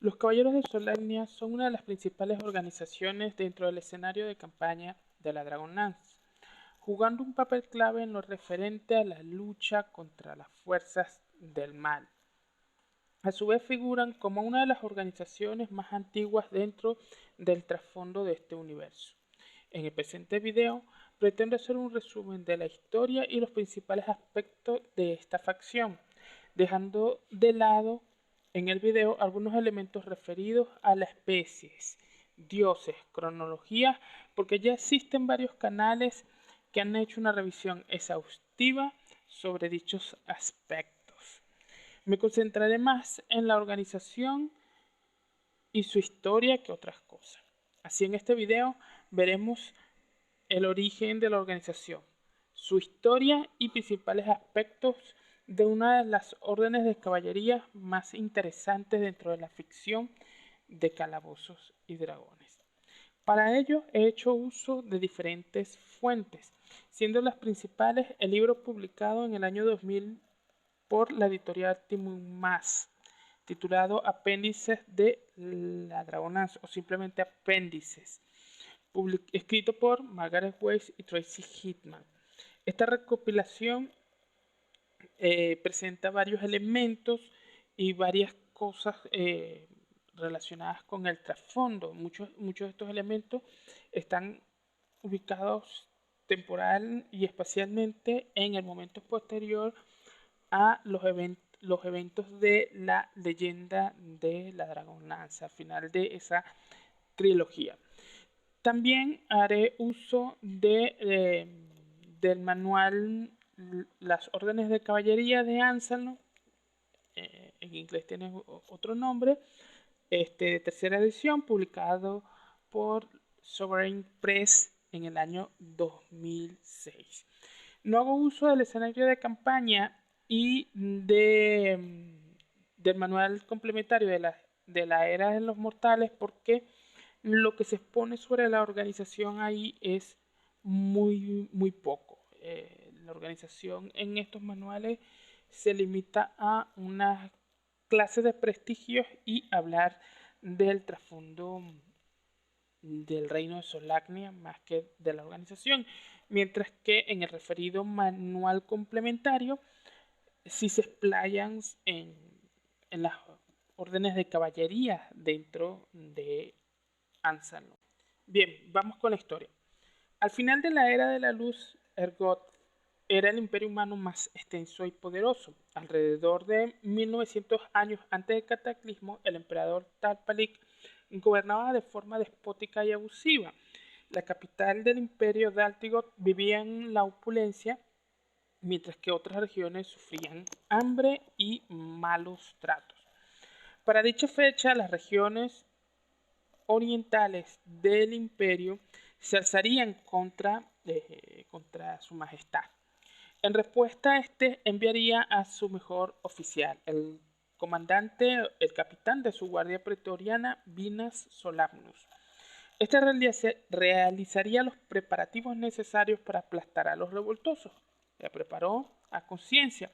Los Caballeros de Solamnia son una de las principales organizaciones dentro del escenario de campaña de la Dragonlance, jugando un papel clave en lo referente a la lucha contra las fuerzas del mal. A su vez figuran como una de las organizaciones más antiguas dentro del trasfondo de este universo. En el presente video pretendo hacer un resumen de la historia y los principales aspectos de esta facción, dejando de lado en el video algunos elementos referidos a las especies, dioses, cronologías, porque ya existen varios canales que han hecho una revisión exhaustiva sobre dichos aspectos. Me concentraré más en la organización y su historia que otras cosas. Así en este video veremos el origen de la organización, su historia y principales aspectos de una de las órdenes de caballería más interesantes dentro de la ficción de Calabozos y Dragones. Para ello he hecho uso de diferentes fuentes, siendo las principales el libro publicado en el año 2000 por la editorial Timon Mas, titulado Apéndices de la Dragonlance o simplemente Apéndices, escrito por Margaret Weiss y Tracy Hickman. Esta recopilación presenta varios elementos y varias cosas relacionadas con el trasfondo. Muchos de estos elementos están ubicados temporal y espacialmente en el momento posterior a los eventos de la leyenda de la Dragonlance, al final de esa trilogía. También haré uso del manual Las órdenes de caballería de Ansalno, en inglés tiene otro nombre, de tercera edición, publicado por Sovereign Press en el año 2006. No hago uso del escenario de campaña y del manual complementario de la Era de los Mortales porque lo que se expone sobre la organización ahí es muy poco. La organización en estos manuales se limita a una clase de prestigios y hablar del trasfondo del reino de Solamnia más que de la organización, mientras que en el referido manual complementario sí se explayan en las órdenes de caballería dentro de Ansalno. Bien, vamos con la historia. Al final de la Era de la Luz, Ergot era el imperio humano más extenso y poderoso. Alrededor de 1900 años antes del cataclismo, el emperador Talpalik gobernaba de forma despótica y abusiva. La capital del imperio Daltigot vivía en la opulencia, mientras que otras regiones sufrían hambre y malos tratos. Para dicha fecha, las regiones orientales del imperio se alzarían contra su majestad. En respuesta, este enviaría a su mejor oficial, el capitán de su guardia pretoriana, Vinas Solamnus. Este realizaría los preparativos necesarios para aplastar a los revoltosos. Se preparó a conciencia,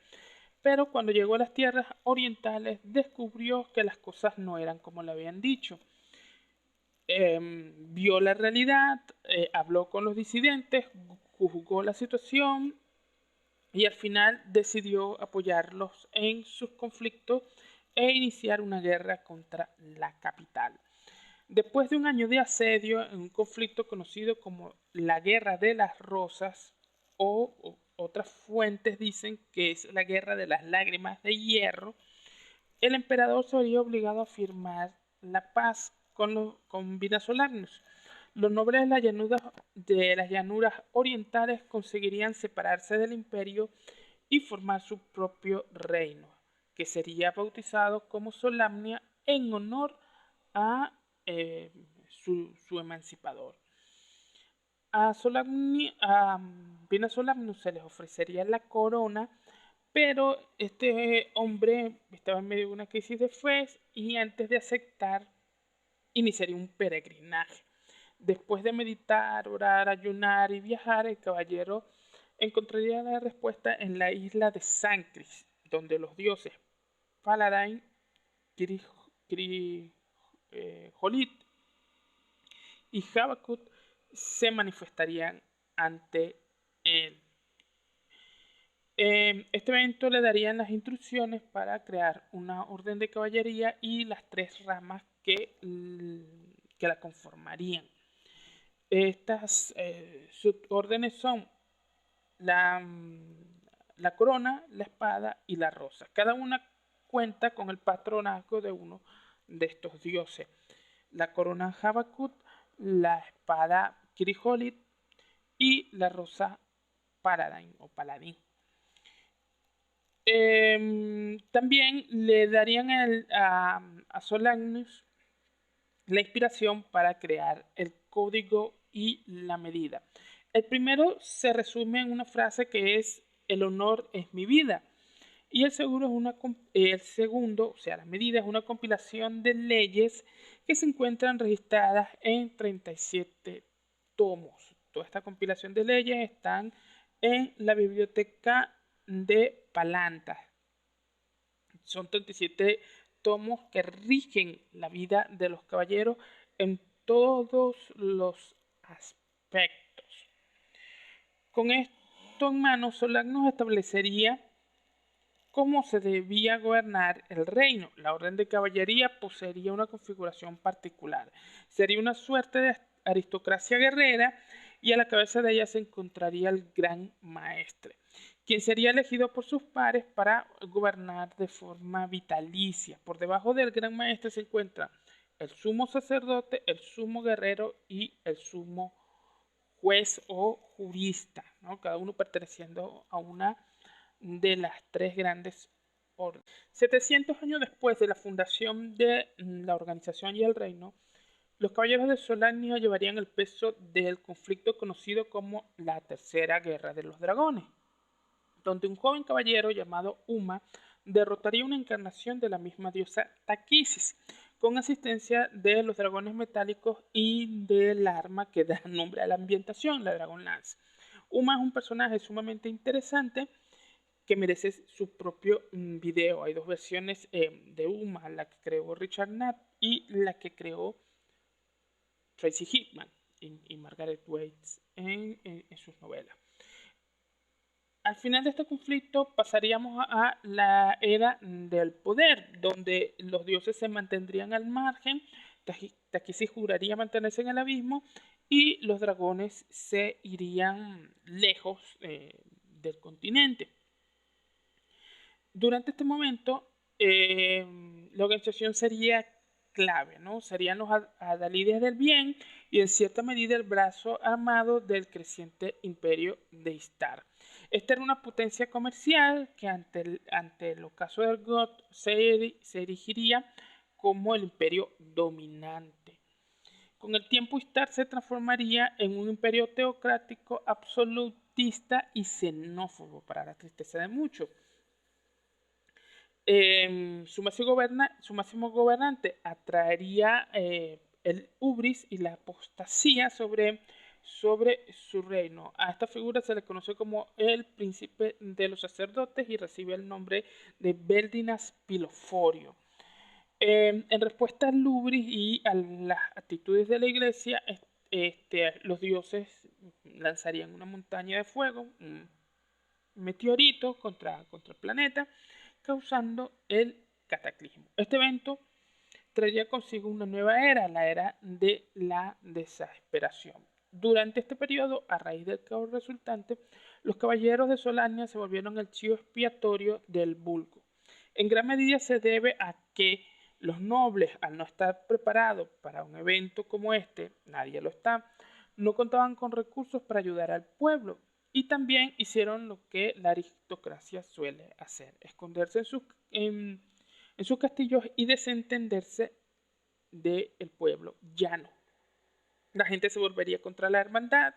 pero cuando llegó a las tierras orientales descubrió que las cosas no eran como le habían dicho. Vio la realidad, habló con los disidentes, juzgó la situación y al final decidió apoyarlos en sus conflictos e iniciar una guerra contra la capital. Después de un año de asedio en un conflicto conocido como la Guerra de las Rosas, o otras fuentes dicen que es la Guerra de las Lágrimas de Hierro, el emperador se vería obligado a firmar la paz con Vinas Solamnus. Los nobles de las llanuras orientales conseguirían separarse del imperio y formar su propio reino, que sería bautizado como Solamnia en honor a su emancipador. A Vinas Solamnus se les ofrecería la corona, pero este hombre estaba en medio de una crisis de fe y antes de aceptar iniciaría un peregrinaje. Después de meditar, orar, ayunar y viajar, el caballero encontraría la respuesta en la isla de Sancris, donde los dioses Paladine, Jolit y Habacuc se manifestarían ante él. Este evento le darían las instrucciones para crear una orden de caballería y las 3 ramas que la conformarían. Estas subórdenes son la corona, la espada y la rosa. Cada una cuenta con el patronazgo de uno de estos dioses. La corona Habacuc, la espada Kirijolit y la rosa Paladín o Paladín. También le darían a Solanus la inspiración para crear el código y la medida. El primero se resume en una frase que es: el honor es mi vida. Y el segundo, o sea, la medida, es una compilación de leyes que se encuentran registradas en 37 tomos. Toda esta compilación de leyes están en la biblioteca de Palanta. Son 37 tomos que rigen la vida de los caballeros en todos los aspectos. Con esto en mano, Solanus establecería cómo se debía gobernar el reino. La orden de caballería poseería una configuración particular. Sería una suerte de aristocracia guerrera y a la cabeza de ella se encontraría el gran maestre, quien sería elegido por sus pares para gobernar de forma vitalicia. Por debajo del gran maestre se encuentra el sumo sacerdote, el sumo guerrero y el sumo juez o jurista, ¿no? Cada uno perteneciendo a una de las 3 grandes órdenes. 700 años después de la fundación de la organización y el reino, los caballeros de Solania llevarían el peso del conflicto conocido como la Tercera Guerra de los Dragones, donde un joven caballero llamado Uma derrotaría una encarnación de la misma diosa Taquisis, con asistencia de los dragones metálicos y del arma que da nombre a la ambientación, la Dragon Lance. Uma es un personaje sumamente interesante que merece su propio video. Hay 2 versiones de Uma, la que creó Richard Knapp y la que creó Tracy Hickman y Margaret Weis en sus novelas. Al final de este conflicto pasaríamos a la era del poder, donde los dioses se mantendrían al margen, Taquisis juraría mantenerse en el abismo y los dragones se irían lejos del continente. Durante este momento, la organización sería clave, ¿no? Serían los adalides del bien y en cierta medida el brazo armado del creciente imperio de Istar. Esta era una potencia comercial que ante el ocaso del God se erigiría como el imperio dominante. Con el tiempo Istar se transformaría en un imperio teocrático, absolutista y xenófobo, para la tristeza de muchos. Su máximo gobernante atraería el hubris y la apostasía sobre su reino. A esta figura se le conoce como el príncipe de los sacerdotes y recibe el nombre de Beldinas Piloforio. En respuesta al hubris y a las actitudes de la iglesia, los dioses lanzarían una montaña de fuego, un meteorito contra el planeta, causando el cataclismo. Este evento traería consigo una nueva era, la era de la desesperación. Durante este periodo, a raíz del caos resultante, los caballeros de Solania se volvieron el chivo expiatorio del vulgo. En gran medida se debe a que los nobles, al no estar preparados para un evento como este, nadie lo está, no contaban con recursos para ayudar al pueblo. Y también hicieron lo que la aristocracia suele hacer: esconderse en sus castillos y desentenderse del pueblo llano. La gente se volvería contra la hermandad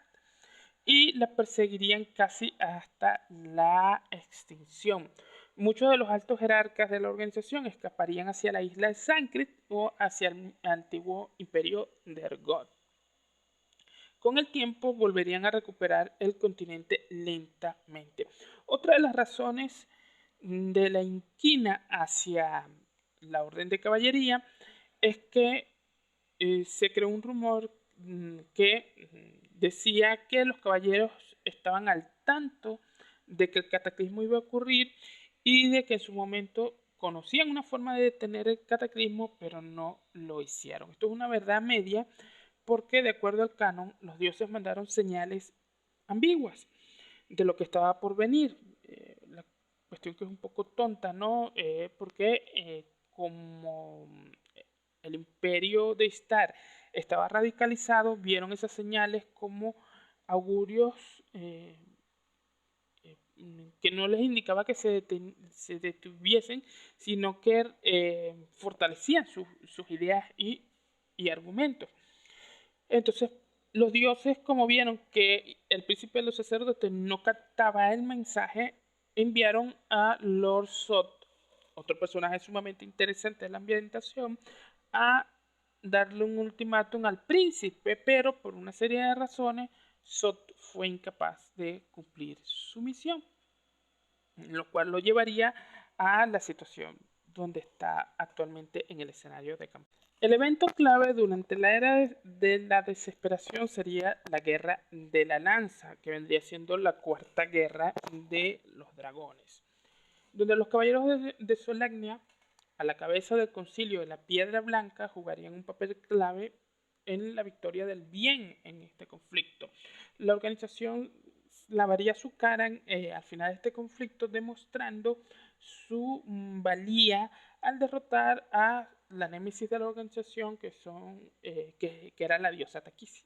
y la perseguirían casi hasta la extinción. Muchos de los altos jerarcas de la organización escaparían hacia la isla de Sancrit o hacia el antiguo imperio de Ergot. Con el tiempo volverían a recuperar el continente lentamente. Otra de las razones de la inquina hacia la orden de caballería es que se creó un rumor que decía que los caballeros estaban al tanto de que el cataclismo iba a ocurrir y de que en su momento conocían una forma de detener el cataclismo, pero no lo hicieron. Esto es una verdad media porque, de acuerdo al canon, los dioses mandaron señales ambiguas de lo que estaba por venir. La cuestión que es un poco tonta, ¿no? Porque como el imperio de Istar estaba radicalizado, vieron esas señales como augurios que no les indicaba que se detuviesen, sino que fortalecían sus ideas y argumentos. Entonces, los dioses, como vieron que el príncipe de los sacerdotes no captaba el mensaje, enviaron a Lord Sot, otro personaje sumamente interesante de la ambientación, a darle un ultimátum al príncipe, pero por una serie de razones, Sot fue incapaz de cumplir su misión, lo cual lo llevaría a la situación donde está actualmente en el escenario de campaña. El evento clave durante la era de la desesperación sería la Guerra de la Lanza, que vendría siendo la cuarta guerra de los dragones, donde los caballeros de Solagnia, a la cabeza del concilio de la Piedra Blanca, jugarían un papel clave en la victoria del bien en este conflicto. La organización lavaría su cara al final de este conflicto, demostrando su valía al derrotar a la némesis de la organización, que era la diosa Takisi.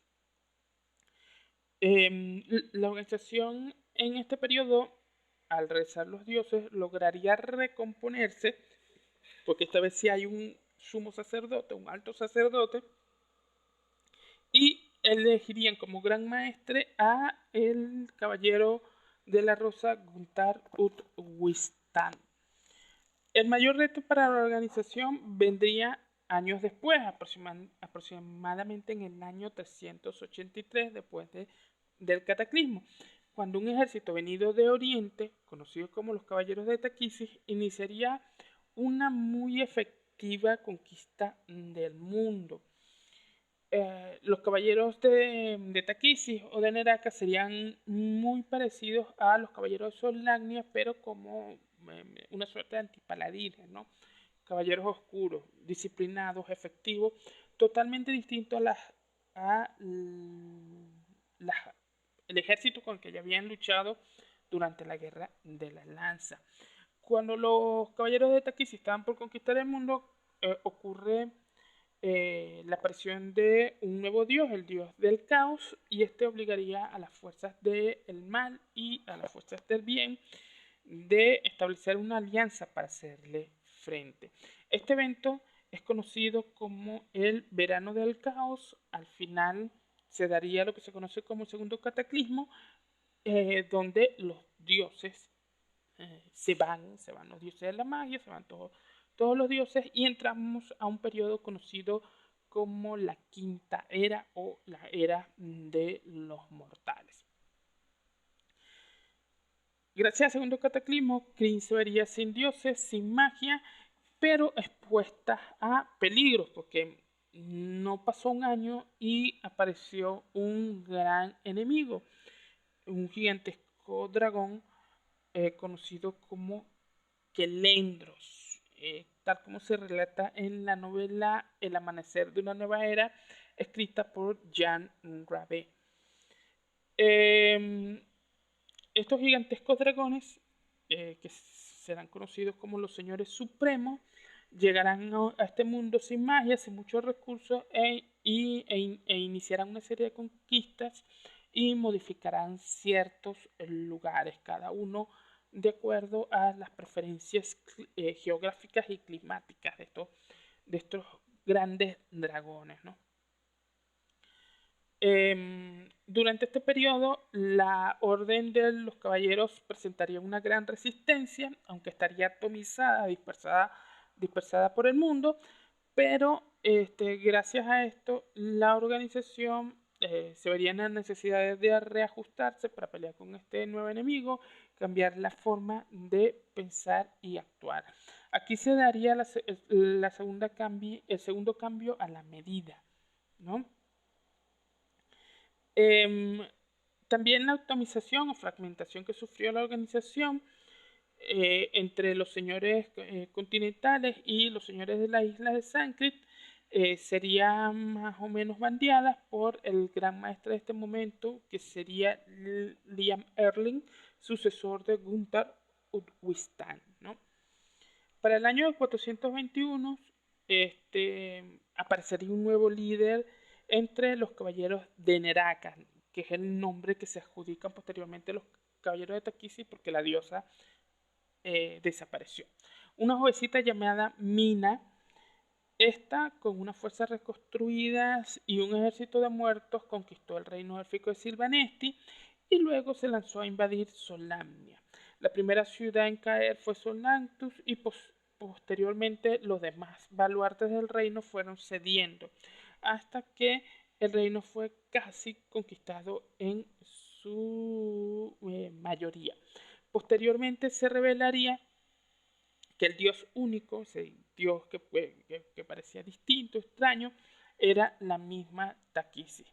La organización en este periodo, al rezar los dioses, lograría recomponerse, porque esta vez sí hay un sumo sacerdote, un alto sacerdote, y elegirían como gran maestre a el caballero de la rosa Guntar ut Wistan. El mayor reto para la organización vendría años después, aproximadamente en el año 383 después del cataclismo, cuando un ejército venido de Oriente, conocido como los Caballeros de Taquisis, iniciaría una muy efectiva conquista del mundo. Los caballeros de Taquisis o de Neraka serían muy parecidos a los caballeros de Solagnia, pero como una suerte de antipaladines, ¿no? Caballeros oscuros, disciplinados, efectivos, totalmente distintos el ejército con el que ya habían luchado durante la Guerra de la Lanza. Cuando los caballeros de Taquisis estaban por conquistar el mundo, ocurre la aparición de un nuevo dios, el dios del caos, y este obligaría a las fuerzas del mal y a las fuerzas del bien de establecer una alianza para hacerle frente. Este evento es conocido como el verano del caos. Al final se daría lo que se conoce como el segundo cataclismo, donde los dioses se van los dioses de la magia, se van todos los dioses y entramos a un periodo conocido como la quinta era o la era de los mortales. Gracias al segundo cataclismo, Krynn se vería sin dioses, sin magia, pero expuesta a peligros, porque no pasó un año y apareció un gran enemigo, un gigantesco dragón conocido como Kelendros, tal como se relata en la novela El amanecer de una nueva era, escrita por Jan Rabé. Estos gigantescos dragones, que serán conocidos como los señores supremos, llegarán a este mundo sin magia, sin muchos recursos, iniciarán una serie de conquistas y modificarán ciertos lugares, cada uno de acuerdo a las preferencias geográficas y climáticas de estos grandes dragones, ¿no? Durante este periodo, la Orden de los Caballeros presentaría una gran resistencia, aunque estaría atomizada, dispersada por el mundo, pero gracias a esto, la organización se vería en la necesidad de reajustarse para pelear con este nuevo enemigo, cambiar la forma de pensar y actuar. Aquí se daría el segundo cambio a la medida. ¿no? Em, También la atomización o fragmentación que sufrió la organización entre los señores continentales y los señores de la isla de Sanskrit sería más o menos bandeada por el gran maestre de este momento, que sería Liam Erling, sucesor de Gunther Utwistan, ¿no? Para el año 421 aparecería un nuevo líder entre los caballeros de Neraka, que es el nombre que se adjudican posteriormente los caballeros de Takisi porque la diosa desapareció. Una jovencita llamada Mina, esta con unas fuerzas reconstruidas y un ejército de muertos conquistó el reino élfico de Silvanesti y luego se lanzó a invadir Solamnia. La primera ciudad en caer fue Solantus y posteriormente los demás baluartes del reino fueron cediendo hasta que el reino fue casi conquistado en su mayoría. Posteriormente se revelaría que el dios único, ese dios que parecía distinto, extraño, era la misma Takisi.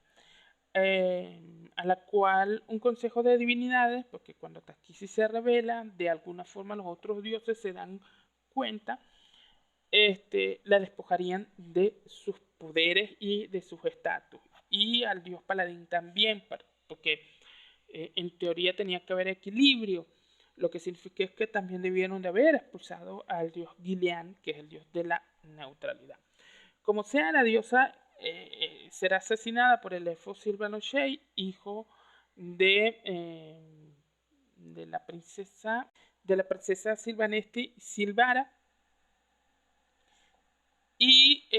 A la cual un consejo de divinidades, porque cuando Takisi se revela, de alguna forma los otros dioses se dan cuenta, la despojarían de sus poderes y de sus estatus. Y al dios paladín también, porque en teoría tenía que haber equilibrio, lo que significa es que también debieron de haber expulsado al dios Gilean, que es el dios de la neutralidad. Como sea, la diosa será asesinada por el elfo Silvano Shea, hijo de la princesa Silvanesti Silvara, y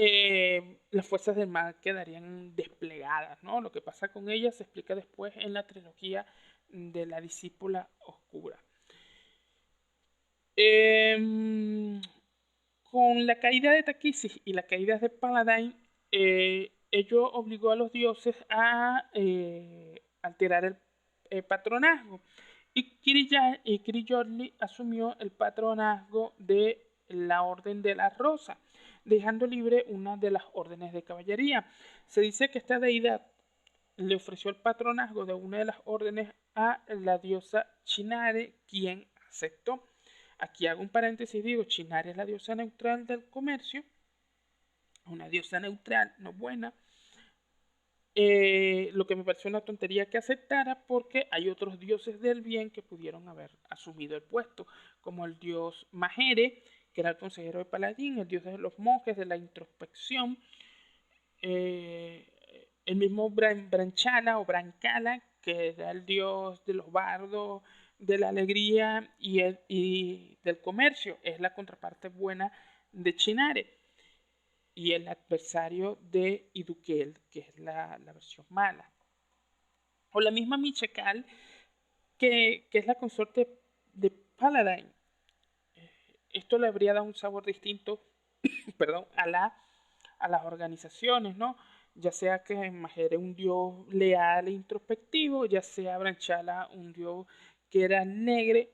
las fuerzas del mal quedarían desplegadas, ¿no? Lo que pasa con ellas se explica después en la trilogía de la discípula oscura. Con la caída de Takisis y la caída de Paladine, ello obligó a los dioses a alterar el patronazgo. Y Kiri asumió el patronazgo de la Orden de la Rosa, dejando libre una de las órdenes de caballería. Se dice que esta deidad le ofreció el patronazgo de una de las órdenes a la diosa Chinare, quien aceptó. Aquí hago un paréntesis, digo, Chinare es la diosa neutral del comercio, una diosa neutral, no buena. Lo que me pareció una tontería que aceptara, porque hay otros dioses del bien que pudieron haber asumido el puesto, como el dios Mahere, que era el consejero de Paladín, el dios de los monjes, de la introspección, eh, el mismo Branchala o Brancala, que era el dios de los bardos, de la alegría y del comercio, es la contraparte buena de Chinare, y el adversario de Idukel, que es la versión mala. O la misma Michekal, que es la consorte de Paladine. Esto le habría dado un sabor distinto perdón, a las organizaciones, ¿no? Ya sea que Majer un dios leal e introspectivo, ya sea Branchala un dios que era negre,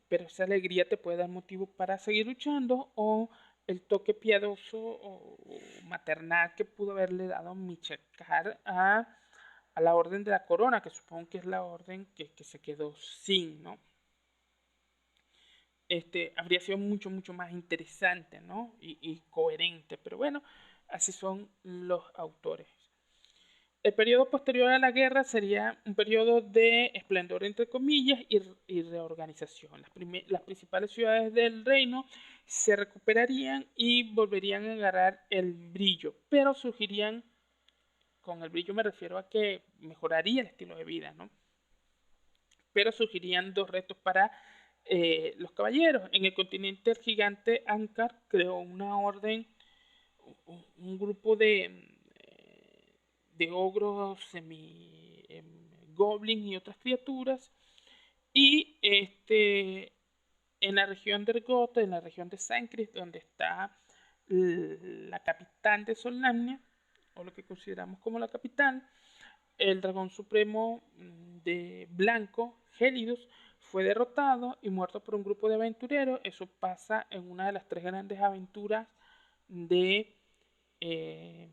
pero esa alegría te puede dar motivo para seguir luchando, o el toque piadoso o maternal que pudo haberle dado Michekar a la Orden de la Corona, que supongo que es la orden que se quedó sin, ¿no? Habría sido mucho, mucho más interesante, ¿no? Y coherente, pero bueno, así son los autores. El periodo posterior a la guerra sería un periodo de esplendor, entre comillas, y reorganización. Las principales ciudades del reino se recuperarían y volverían a agarrar el brillo, pero surgirían, con el brillo me refiero a que mejoraría el estilo de vida, ¿no? Pero surgirían dos retos para los caballeros. En el continente, el gigante Ankar creó una orden, un grupo de ogros, goblins y otras criaturas. Y en la región de Ergot, en la región de Sancris, donde está la capital de Solnamnia, o lo que consideramos como la capital, el dragón supremo de blanco, Gélidos, fue derrotado y muerto por un grupo de aventureros. Eso pasa en una de las tres grandes aventuras de, eh,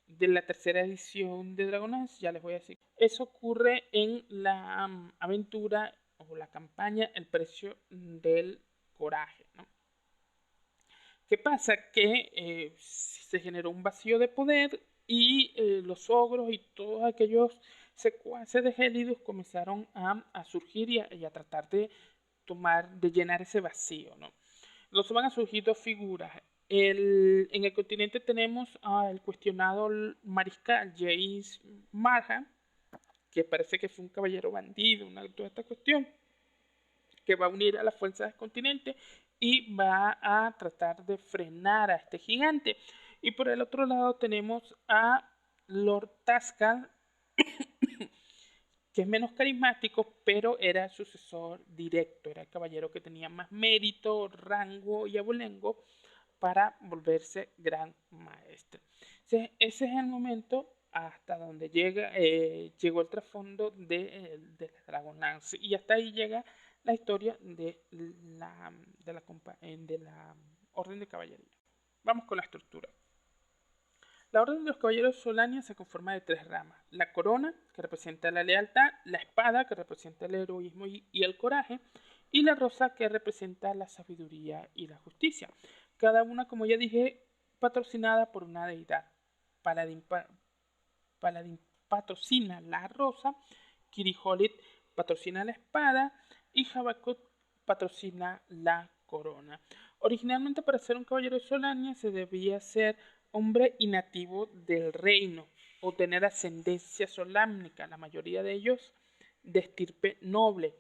de la tercera edición de Dragonlance, ya les voy a decir. Eso ocurre en la aventura o la campaña El precio del coraje, ¿no? ¿Qué pasa? Que se generó un vacío de poder y los ogros y todos aquellos secuaces de Gelidus comenzaron a surgir y a tratar de de llenar ese vacío, ¿no? Entonces van a surgir dos figuras. En el continente tenemos al cuestionado mariscal James Marham, que parece que fue un caballero bandido, toda esta cuestión, que va a unir a las fuerzas del continente y va a tratar de frenar a este gigante. Y por el otro lado tenemos a Lord Tascal, que es menos carismático, pero era el sucesor directo, era el caballero que tenía más mérito, rango y abolengo para volverse gran maestre. Entonces, ese es el momento hasta donde llegó el trasfondo de Dragonlance, y hasta ahí llega la historia de la Orden de Caballería. Vamos con la estructura. La Orden de los Caballeros Solania se conforma de tres ramas: la corona, que representa la lealtad; la espada, que representa el heroísmo y el coraje; y la rosa, que representa la sabiduría y la justicia. Cada una, como ya dije, patrocinada por una deidad. Paladín, Paladín patrocina la rosa, Kiriholit patrocina la espada y Habakut patrocina la corona. Originalmente, para ser un caballero de Solania se debía ser hombre y nativo del reino o tener ascendencia solámnica, la mayoría de ellos de estirpe noble.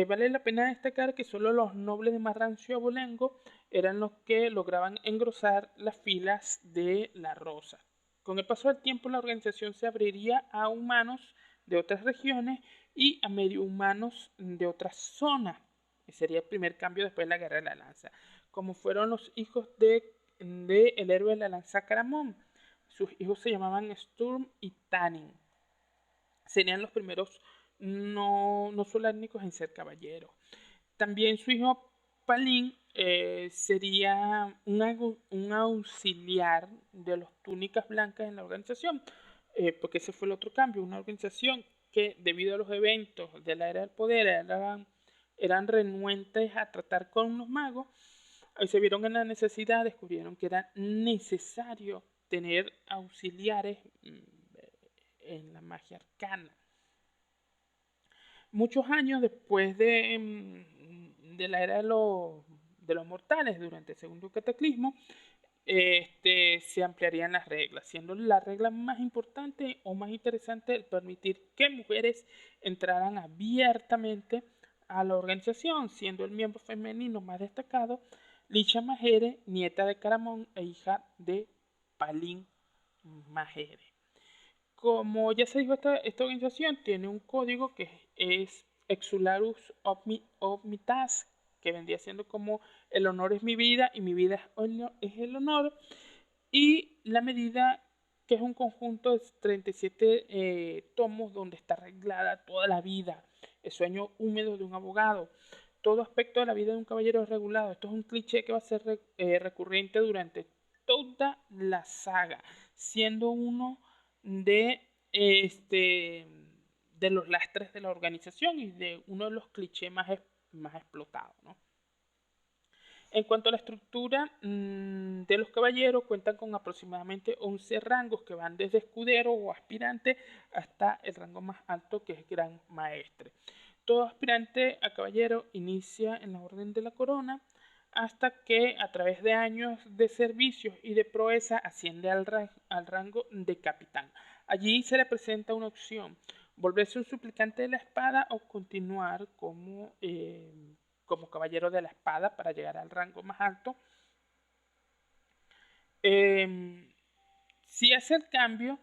Vale la pena destacar que solo los nobles de más rancio abolengo eran los que lograban engrosar las filas de la rosa. Con el paso del tiempo, la organización se abriría a humanos de otras regiones y a medio humanos de otras zonas. Sería el primer cambio después de la Guerra de la Lanza, como fueron los hijos de el héroe de la lanza Caramón. Sus hijos se llamaban Sturm y Tannin. Serían los primeros no solánicos en ser caballeros. También su hijo Palin sería un auxiliar de los túnicas blancas en la organización, porque ese fue el otro cambio, una organización que debido a los eventos de la era del poder eran renuentes a tratar con los magos. Se vieron en la necesidad, descubrieron que era necesario tener auxiliares en la magia arcana. Muchos años después de la era de los mortales, durante el segundo cataclismo, se ampliarían las reglas, siendo la regla más importante o más interesante el permitir que mujeres entraran abiertamente a la organización, siendo el miembro femenino más destacado Licha Majere, nieta de Caramón e hija de Palin Majere. Como ya se dijo, esta organización tiene un código que es Exularus Omnitas, que vendría siendo como el honor es mi vida y mi vida es el honor, y la medida, que es un conjunto de 37 tomos donde está arreglada toda la vida, el sueño húmedo de un abogado, todo aspecto de la vida de un caballero es regulado. Esto es un cliché que va a ser recurrente durante toda la saga, siendo uno de, de los lastres de la organización y de uno de los clichés más explotados, ¿no? En cuanto a la estructura de los caballeros, cuentan con aproximadamente 11 rangos que van desde escudero o aspirante hasta el rango más alto, que es gran maestre. Todo aspirante a caballero inicia en la Orden de la Corona hasta que, a través de años de servicios y de proeza, asciende al rango de capitán. Allí se le presenta una opción: volverse un suplicante de la espada o continuar como caballero de la espada para llegar al rango más alto. Si hace el cambio,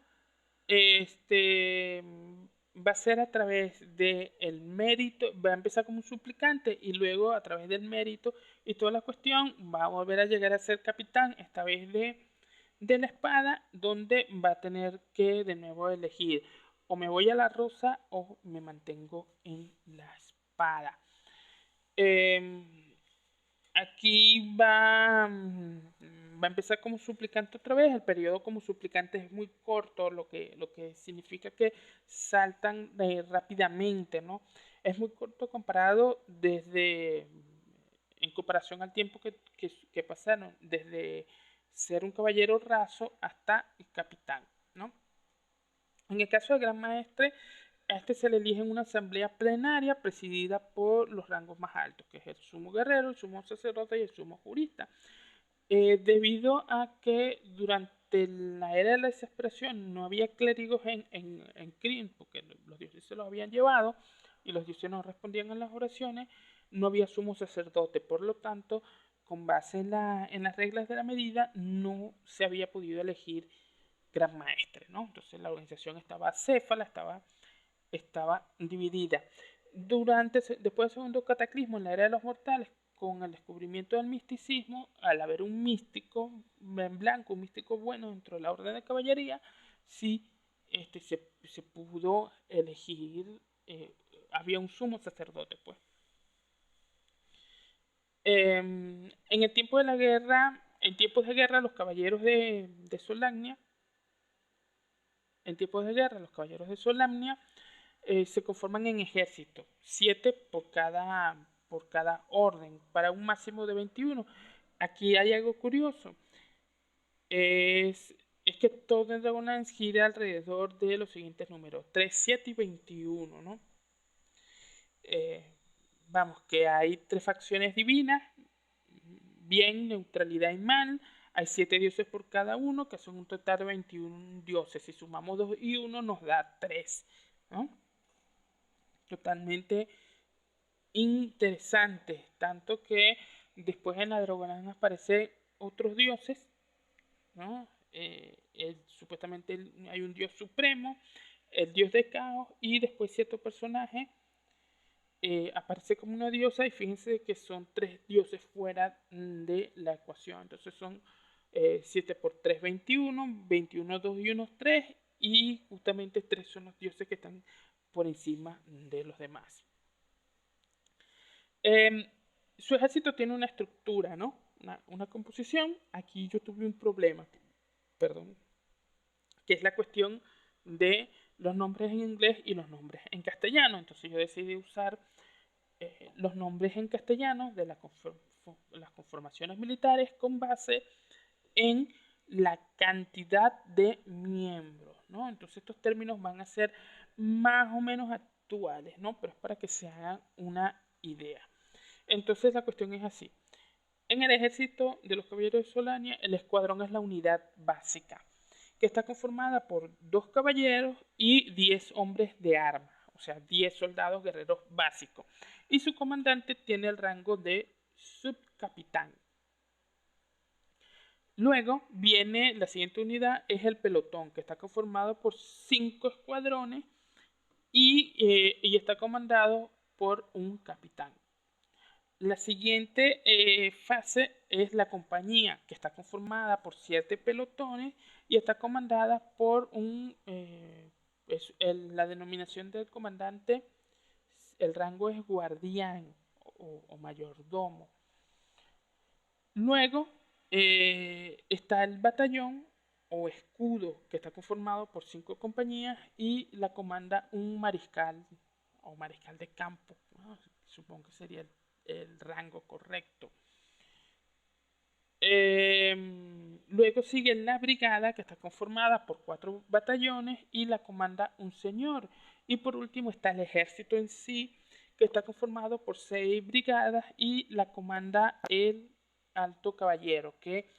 va a ser a través del mérito, va a empezar como un suplicante y luego a través del mérito y toda la cuestión va a volver a llegar a ser capitán, esta vez de la espada, donde va a tener que de nuevo elegir: o me voy a la rosa o me mantengo en la espada. Aquí va a empezar como suplicante otra vez. El periodo como suplicante es muy corto, lo que significa que saltan rápidamente, ¿no? Es muy corto comparado en comparación al tiempo que pasaron, desde ser un caballero raso hasta el capitán, ¿no? En el caso del Gran Maestre, a este se le elige en una asamblea plenaria presidida por los rangos más altos, que es el sumo guerrero, el sumo sacerdote y el sumo jurista. Debido a que durante la era de la desesperación no había clérigos en Kryn, porque los dioses se los habían llevado y los dioses no respondían a las oraciones, no había sumo sacerdote. Por lo tanto, con base en las reglas de la medida, no se había podido elegir gran maestre, ¿no? Entonces la organización estaba acéfala, estaba dividida. Después del segundo cataclismo en la era de los mortales, con el descubrimiento del misticismo, al haber un místico en blanco, un místico bueno dentro de la orden de caballería, sí se pudo elegir, había un sumo sacerdote, pues. En el tiempo de la guerra, en tiempos de guerra, los caballeros de Solamnia, en tiempos de guerra, los caballeros de Solamnia se conforman en ejércitos, 7 por cada orden, para un máximo de 21. Aquí hay algo curioso, es que todo en Dragonlance gira alrededor de los siguientes números, 3, 7 y 21, ¿no? Vamos, que hay 3 facciones divinas, bien, neutralidad y mal. Hay 7 dioses por cada uno, que son un total de 21 dioses. Si sumamos 2 y 1 nos da 3, ¿no? Totalmente interesante, tanto que después en la Dragonlance aparecen otros dioses, ¿no? Supuestamente hay un dios supremo, el dios de caos, y después cierto personaje aparece como una diosa, y fíjense que son 3 dioses fuera de la ecuación. Entonces son 7 por 3, 21, 21, 2 y 1, 3, y justamente 3 son los dioses que están por encima de los demás. Su ejército tiene una estructura, ¿no? Una composición. Aquí yo tuve un problema, perdón, que es la cuestión de los nombres en inglés y los nombres en castellano. Entonces yo decidí usar los nombres en castellano de las conformaciones militares con base en la cantidad de miembros, ¿no? Entonces estos términos van a ser más o menos actuales, ¿no? Pero es para que se hagan una idea. Entonces la cuestión es así. En el ejército de los caballeros de Solania, el escuadrón es la unidad básica, que está conformada por 2 caballeros y 10 hombres de armas, o sea, 10 soldados guerreros básicos. Y su comandante tiene el rango de subcapitán. Luego viene la siguiente unidad, es el pelotón, que está conformado por 5 escuadrones y está comandado por un capitán. La siguiente fase es la compañía, que está conformada por 7 pelotones y está comandada por la denominación del comandante, el rango es guardián o mayordomo. Luego está el batallón o escudo, que está conformado por 5 compañías y la comanda un mariscal o mariscal de campo, ¿no? Supongo que sería el rango correcto. Luego sigue la brigada, que está conformada por 4 batallones y la comanda un señor. Y por último está el ejército en sí, que está conformado por 6 brigadas y la comanda el alto caballero, que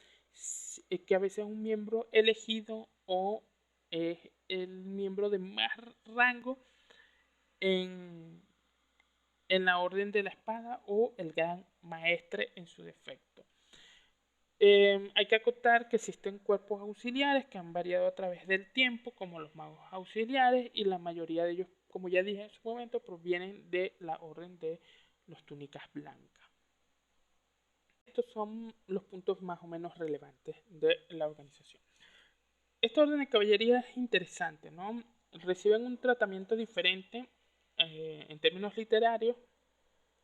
a veces es un miembro elegido o es el miembro de más rango en la orden de la espada o el gran maestre en su defecto. Hay que acotar que existen cuerpos auxiliares que han variado a través del tiempo, como los magos auxiliares, y la mayoría de ellos, como ya dije en su momento, provienen de la orden de los túnicas blancas. Estos son los puntos más o menos relevantes de la organización. Esta orden de caballería es interesante, ¿no? Reciben un tratamiento diferente en términos literarios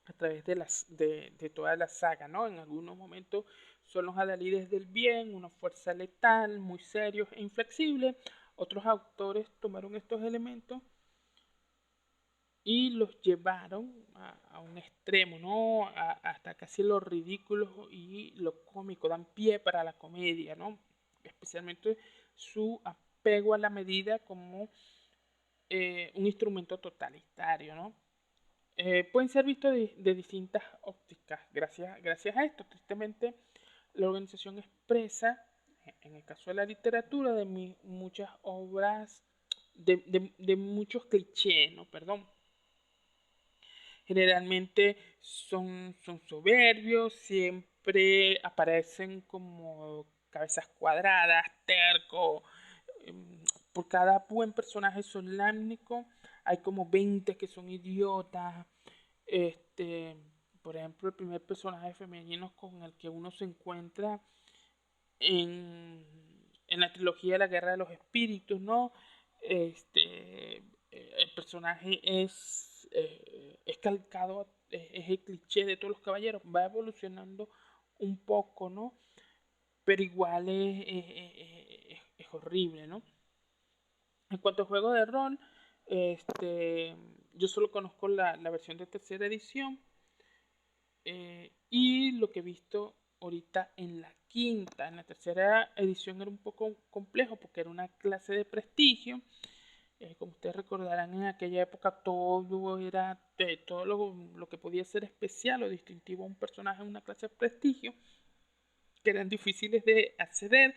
a través de toda la saga, ¿no? En algunos momentos son los adalides del bien, una fuerza letal, muy serios e inflexibles. Otros autores tomaron estos elementos y los llevaron a un extremo, ¿no? Hasta casi lo ridículo y lo cómico, dan pie para la comedia, ¿no? Especialmente su apego a la medida como un instrumento totalitario, ¿no? Pueden ser vistos de distintas ópticas gracias a esto. Tristemente, la organización expresa, en el caso de la literatura, muchas obras, de muchos clichés, ¿no? Perdón. Generalmente son soberbios, siempre aparecen como cabezas cuadradas, tercos. Por cada buen personaje solámnico hay como 20 que son idiotas. Este, por ejemplo, el primer personaje femenino con el que uno se encuentra en, en la trilogía de la Guerra de los Espíritus, ¿no? El personaje es calcado, es el cliché de todos los caballeros, va evolucionando un poco, ¿no? Pero igual es horrible, ¿no? En cuanto a juego de rol, yo solo conozco la versión de tercera edición, y lo que he visto ahorita en la quinta. En la tercera edición era un poco complejo porque era una clase de prestigio. Como ustedes recordarán, en aquella época todo era todo lo que podía ser especial o distintivo a un personaje en una clase de prestigio, que eran difíciles de acceder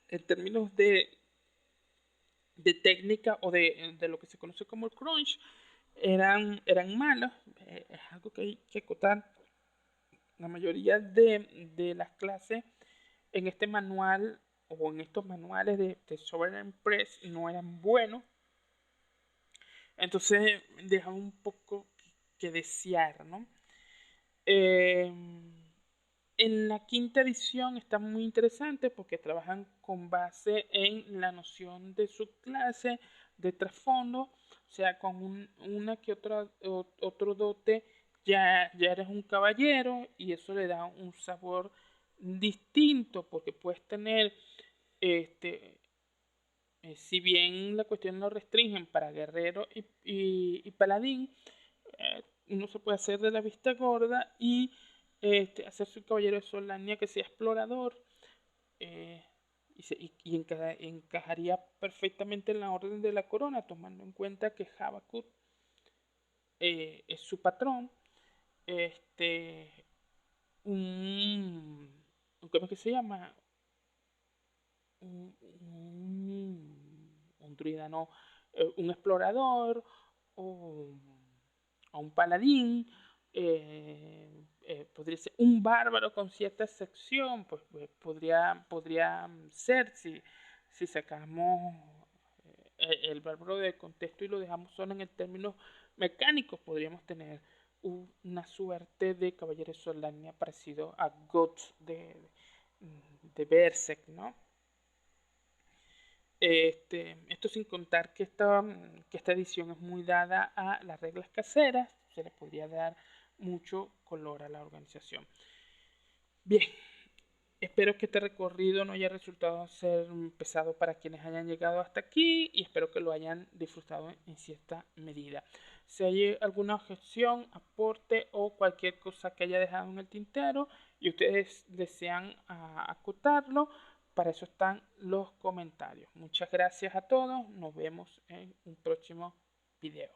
en términos de técnica o de lo que se conoce como el crunch. Eran malos. Es algo que hay que acotar. La mayoría de las clases en este manual o en estos manuales de Sovereign Press no eran buenos. Entonces dejaba un poco que desear, ¿no? Eh, en la quinta edición está muy interesante porque trabajan con base en la noción de subclase, de trasfondo, o sea, con una que otra otro dote ya eres un caballero y eso le da un sabor distinto porque puedes tener, este, si bien la cuestión lo restringen para guerrero y paladín, uno se puede hacer de la vista gorda y hacerse un caballero de Solania que sea explorador, eh, y encajaría perfectamente en la orden de la corona, tomando en cuenta que Habakuk es su patrón. Este, un, ¿Cómo es que se llama? Un druida, no, un explorador o, o un paladín, podría ser un bárbaro con cierta sección, pues podría ser si sacamos el bárbaro de contexto y lo dejamos solo en el término mecánico, podríamos tener una suerte de caballero Solania parecido a Guts de Berserk, ¿no? Esto sin contar que esta edición es muy dada a las reglas caseras, se le podría dar mucho color a la organización. Bien, espero que este recorrido no haya resultado ser pesado para quienes hayan llegado hasta aquí y espero que lo hayan disfrutado en cierta medida. Si hay alguna objeción, aporte o cualquier cosa que haya dejado en el tintero y ustedes desean acotarlo, para eso están los comentarios. Muchas gracias a todos. Nos vemos en un próximo video.